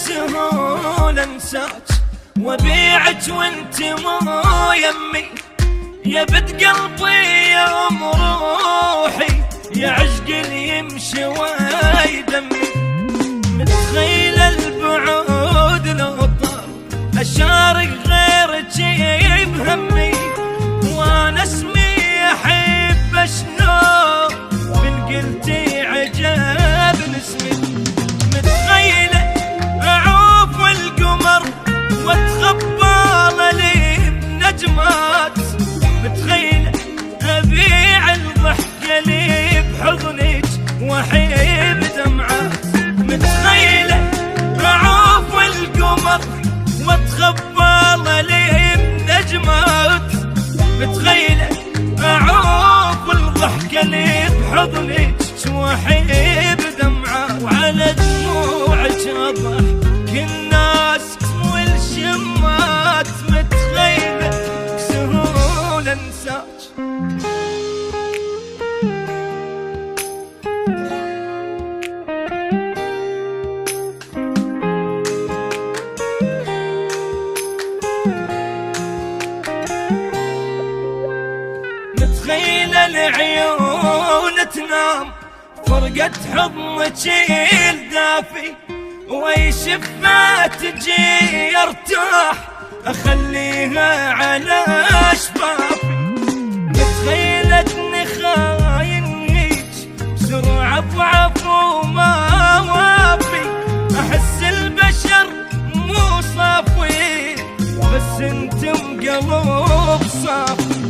بسهولة انساك وبيعك وانت مو يمي، يا بد قلبي يا ام روحي، يا عشق اللي يمشي ويدمي. متخيل البعود لو طار اشارك غيرك بهمي، وانا اسمي احب شلون من قلتي عجبني اسمي. متخيله اعوف القمر واتخبى لي بنجمات، متخيله ابيع الضحكه لي بحضنك واحب دمعات. متخيله اعوف القمر واتخبى لي بنجمات، متخيله اعوف الضحكه لي بحضنك واحب دمعات. وعلى دموعك اضحك الناس والشمات، متخيله بسهوله انساك. متخيله العيون تنام فرقت حضنك الدافي، وي شفة تجي ارتاح اخليها على شفافي. متخيلتني خاين هيج بسرعة ضعف وما وافي، احس البشر مو صافي بس انتم قلب صافي.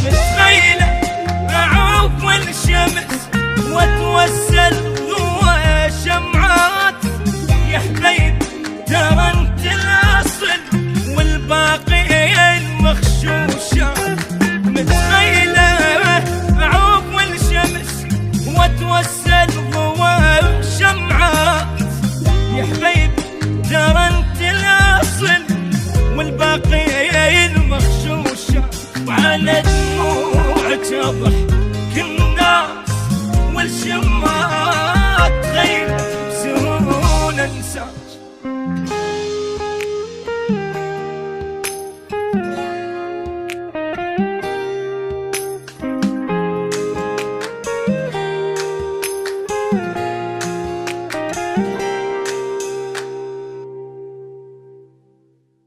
متخيلة اعوف الشمس واتوسل